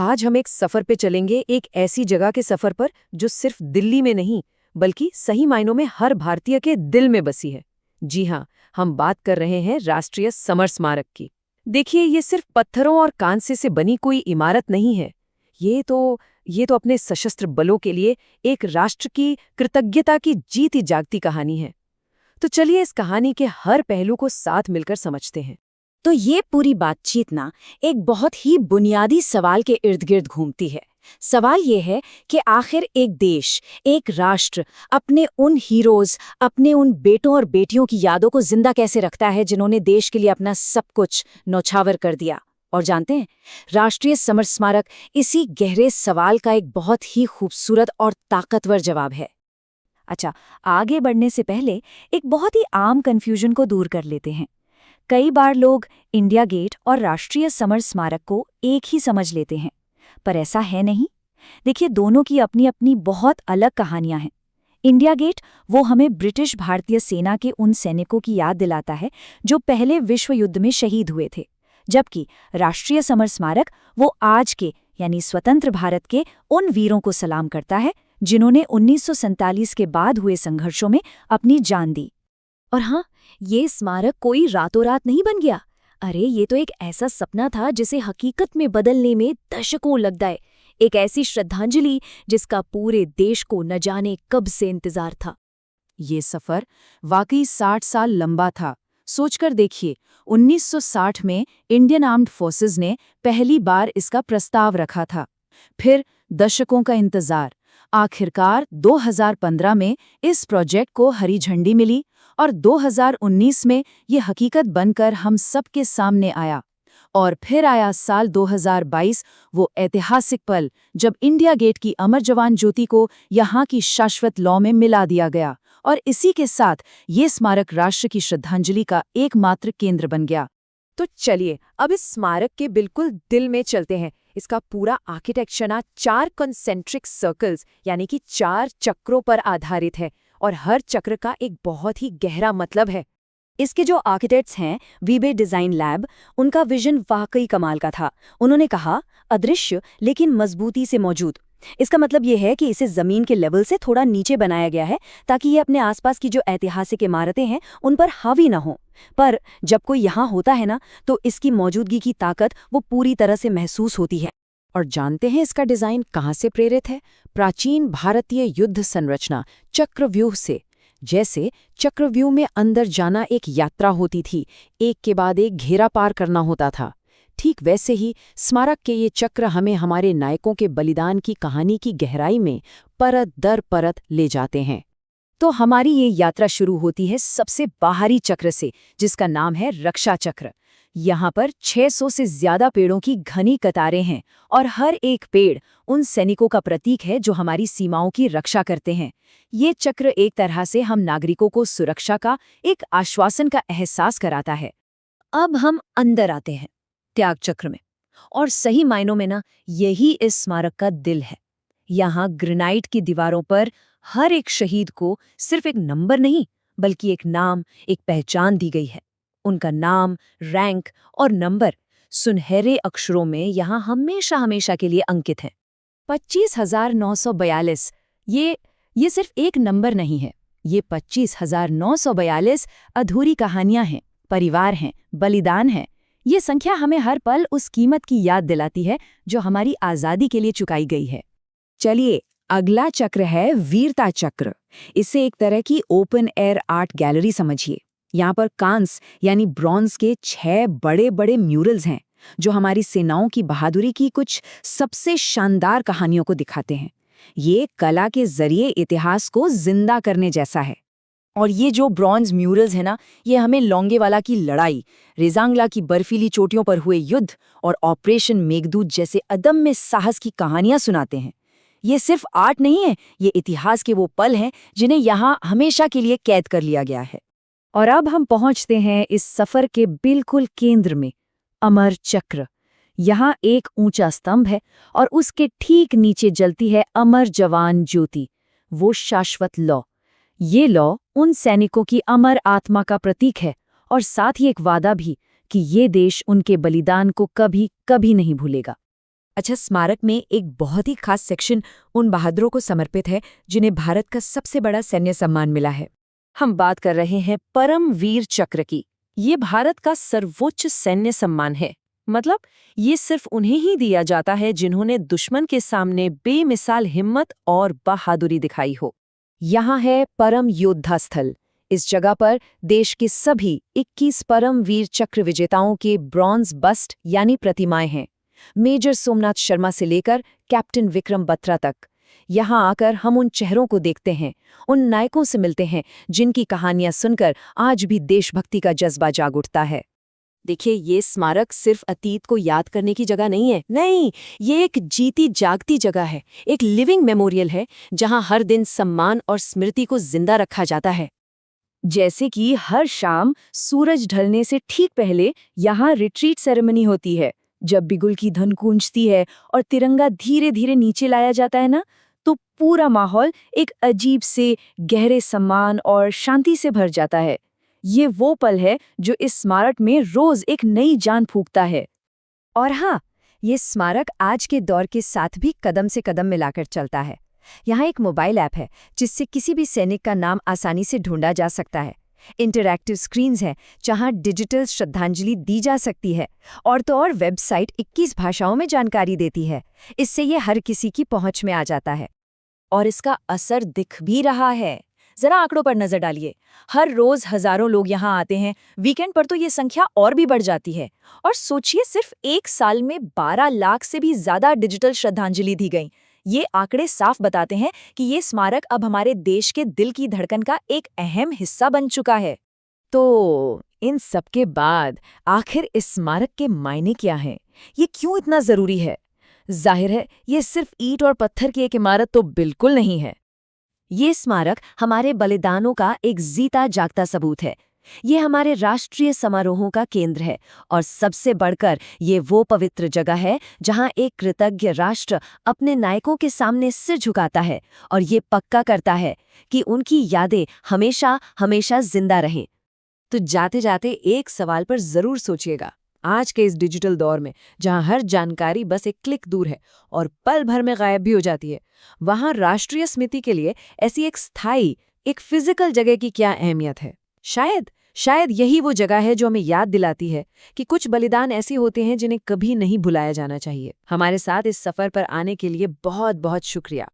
आज हम एक सफर पे चलेंगे, एक ऐसी जगह के सफर पर जो सिर्फ दिल्ली में नहीं बल्कि सही मायनों में हर भारतीय के दिल में बसी है। जी हाँ, हम बात कर रहे हैं राष्ट्रीय समर स्मारक की। देखिए, ये सिर्फ पत्थरों और कांसे से बनी कोई इमारत नहीं है। ये तो अपने सशस्त्र बलों के लिए एक राष्ट्र की कृतज्ञता की जीती जागती कहानी है। तो चलिए इस कहानी के हर पहलू को साथ मिलकर समझते हैं। तो ये पूरी बातचीत ना एक बहुत ही बुनियादी सवाल के इर्द गिर्द घूमती है। सवाल ये है कि आखिर एक देश, एक राष्ट्र अपने उन हीरोज, अपने उन बेटों और बेटियों की यादों को जिंदा कैसे रखता है जिन्होंने देश के लिए अपना सब कुछ न्यौछावर कर दिया। और जानते हैं, राष्ट्रीय समर स्मारक इसी गहरे सवाल का एक बहुत ही खूबसूरत और ताकतवर जवाब है। अच्छा, आगे बढ़ने से पहले एक बहुत ही आम कन्फ्यूजन को दूर कर लेते हैं। कई बार लोग इंडिया गेट और राष्ट्रीय समर स्मारक को एक ही समझ लेते हैं, पर ऐसा है नहीं। देखिए, दोनों की अपनी अपनी बहुत अलग कहानियां हैं। इंडिया गेट वो हमें ब्रिटिश भारतीय सेना के उन सैनिकों की याद दिलाता है जो पहले विश्व युद्ध में शहीद हुए थे, जबकि राष्ट्रीय समर स्मारक वो आज के यानी स्वतंत्र भारत के उन वीरों को सलाम करता है जिन्होंने 1947 के बाद हुए संघर्षों में अपनी जान दी। और हाँ, ये स्मारक कोई रातों रात नहीं बन गया। अरे, ये तो एक ऐसा सपना था जिसे हकीकत में बदलने में दशकों लग गए। एक ऐसी श्रद्धांजलि जिसका पूरे देश को न जाने कब से इंतजार था। ये सफर वाकई 60 साल लंबा था। सोचकर देखिए, 1960 में इंडियन आर्म्ड फोर्सेस ने पहली बार इसका प्रस्ताव रखा था। फिर दशकों का इंतजार। आखिरकार 2015 में इस प्रोजेक्ट को हरी झंडी मिली और 2019 में ये हकीकत बनकर हम सबके सामने आया। और फिर आया साल 2022, वो ऐतिहासिक पल जब इंडिया गेट की अमर जवान ज्योति को यहाँ की शाश्वत लौ में मिला दिया गया, और इसी के साथ ये स्मारक राष्ट्र की श्रद्धांजलि का एकमात्र केंद्र बन गया। तो चलिए अब इस स्मारक के बिल्कुल दिल में चलते हैं। इसका पूरा आर्किटेक्चर ना 4 कंसेंट्रिक सर्कल्स यानी कि 4 चक्रों पर आधारित है, और हर चक्र का एक बहुत ही गहरा मतलब है। इसके जो आर्किटेक्ट्स हैं, वीबे डिजाइन लैब, उनका विजन वाकई कमाल का था। उन्होंने कहा, अदृश्य लेकिन मजबूती से मौजूद। इसका मतलब ये है कि इसे जमीन के लेवल से थोड़ा नीचे बनाया गया है ताकि ये अपने आसपास की जो ऐतिहासिक इमारतें हैं उन पर हावी ना हो। पर जब कोई यहाँ होता है ना, तो इसकी मौजूदगी की ताकत वो पूरी तरह से महसूस होती है। और जानते हैं इसका डिजाइन कहाँ से प्रेरित है? प्राचीन भारतीय युद्ध संरचना चक्रव्यूह से। जैसे चक्रव्यूह में अंदर जाना एक यात्रा होती थी, एक के बाद एक घेरा पार करना होता था, ठीक वैसे ही स्मारक के ये चक्र हमें हमारे नायकों के बलिदान की कहानी की गहराई में परत दर परत ले जाते हैं। तो हमारी ये यात्रा शुरू होती है सबसे बाहरी चक्र से, जिसका नाम है रक्षा चक्र। यहाँ पर 600 से ज्यादा पेड़ों की घनी कतारें हैं, और हर एक पेड़ उन सैनिकों का प्रतीक है जो हमारी सीमाओं की रक्षा करते हैं। ये चक्र एक तरह से हम नागरिकों को सुरक्षा का, एक आश्वासन का एहसास कराता है। अब हम अंदर आते हैं, त्याग चक्र में, और सही मायनों में ना यही इस स्मारक का दिल है। यहाँ ग्रेनाइट की दीवारों पर हर एक शहीद को सिर्फ एक नंबर नहीं बल्कि एक नाम, एक पहचान दी गई है। उनका नाम, रैंक और नंबर सुनहरे अक्षरों में यहाँ हमेशा हमेशा के लिए अंकित हैं। 25,942 ये सिर्फ एक नंबर नहीं है, ये 25,942 अधूरी कहानियां हैं, परिवार हैं, बलिदान हैं। ये संख्या हमें हर पल उस कीमत की याद दिलाती है जो हमारी आज़ादी के लिए चुकाई गई है। चलिए, अगला चक्र है वीरता चक्र। इसे एक तरह की ओपन एयर आर्ट गैलरी समझिए। यहाँ पर कांस यानी ब्रॉन्ज के 6 बड़े बड़े म्यूरल्स हैं जो हमारी सेनाओं की बहादुरी की कुछ सबसे शानदार कहानियों को दिखाते हैं। ये कला के जरिए इतिहास को जिंदा करने जैसा है। और ये जो ब्रॉन्ज म्यूरल्स है ना, ये हमें लोंगेवाला की लड़ाई, रेजांगला की बर्फीली चोटियों पर हुए युद्ध और ऑपरेशन मेघदूत जैसे अदम्य साहस की कहानियां सुनाते हैं। ये सिर्फ आर्ट नहीं है, ये इतिहास के वो पल हैं जिन्हें यहाँ हमेशा के लिए कैद कर लिया गया है। और अब हम पहुंचते हैं इस सफर के बिल्कुल केंद्र में, अमर चक्र। यहाँ एक ऊंचा स्तंभ है और उसके ठीक नीचे जलती है अमर जवान ज्योति, वो शाश्वत लौ। ये लौ उन सैनिकों की अमर आत्मा का प्रतीक है, और साथ ही एक वादा भी कि ये देश उनके बलिदान को कभी कभी नहीं भूलेगा। अच्छा, स्मारक में एक बहुत ही खास सेक्शन उन बहादुरों को समर्पित है जिन्हें भारत का सबसे बड़ा सैन्य सम्मान मिला है। हम बात कर रहे हैं परमवीर चक्र की। ये भारत का सर्वोच्च सैन्य सम्मान है। मतलब ये सिर्फ उन्हें ही दिया जाता है जिन्होंने दुश्मन के सामने बेमिसाल हिम्मत और बहादुरी दिखाई हो। यहाँ है परम योद्धा स्थल। इस जगह पर देश के सभी 21 परमवीर चक्र विजेताओं के ब्रॉन्ज बस्ट यानी प्रतिमाएं हैं, मेजर सोमनाथ शर्मा से लेकर कैप्टन विक्रम बत्रा तक। यहाँ आकर हम उन चेहरों को देखते हैं, उन नायकों से मिलते हैं जिनकी कहानियां सुनकर आज भी देशभक्ति का जज्बा जाग उठता है। देखिए, ये स्मारक सिर्फ अतीत को याद करने की जगह नहीं है। नहीं, ये एक जीती जागती जगह है, एक लिविंग मेमोरियल है जहां हर दिन सम्मान और स्मृति को जिंदा रखा जाता है। जैसे कि हर शाम सूरज ढलने से ठीक पहले यहाँ रिट्रीट सेरेमनी होती है। जब बिगुल की धुन गूंजती है और तिरंगा धीरे धीरे नीचे लाया जाता है ना, तो पूरा माहौल एक अजीब से गहरे सम्मान और शांति से भर जाता है। ये वो पल है जो इस स्मारक में रोज एक नई जान फूंकता है। और हाँ, ये स्मारक आज के दौर के साथ भी कदम से कदम मिलाकर चलता है। यहाँ एक मोबाइल ऐप है जिससे किसी भी सैनिक का नाम आसानी से ढूंढा जा सकता है। इंटरैक्टिव स्क्रीन्स हैं जहाँ डिजिटल श्रद्धांजलि दी जा सकती है, और तो और वेबसाइट 21 भाषाओं में जानकारी देती है। इससे ये हर किसी की पहुंच में आ जाता है। और इसका असर दिख भी रहा है। जरा आंकड़ों पर नजर डालिए। हर रोज हजारों लोग यहाँ आते हैं, वीकेंड पर तो ये संख्या और भी बढ़ जाती है। और सोचिए, सिर्फ एक साल में 12 लाख से भी ज्यादा डिजिटल श्रद्धांजलि दी गई। ये आंकड़े साफ बताते हैं कि ये स्मारक अब हमारे देश के दिल की धड़कन का एक अहम हिस्सा बन चुका है। तो इन सब के बाद आखिर इस स्मारक के मायने क्या हैं? ये क्यों इतना जरूरी है? जाहिर है, ये सिर्फ ईंट और पत्थर की एक इमारत तो बिल्कुल नहीं है। ये स्मारक हमारे बलिदानों का एक जीता जागता सबूत है। ये हमारे राष्ट्रीय समारोहों का केंद्र है, और सबसे बढ़कर ये वो पवित्र जगह है जहां एक कृतज्ञ राष्ट्र अपने नायकों के सामने सिर झुकाता है और ये पक्का करता है कि उनकी यादें हमेशा हमेशा जिंदा रहें। तो जाते जाते एक सवाल पर जरूर सोचिएगा। आज के इस डिजिटल दौर में जहां हर जानकारी बस एक क्लिक दूर है और पल भर में गायब भी हो जाती है, वहां राष्ट्रीय स्मृति के लिए ऐसी एक स्थायी, एक फिजिकल जगह की क्या अहमियत है? शायद यही वो जगह है जो हमें याद दिलाती है कि कुछ बलिदान ऐसे होते हैं जिन्हें कभी नहीं भुलाया जाना चाहिए। हमारे साथ इस सफर पर आने के लिए बहुत बहुत शुक्रिया।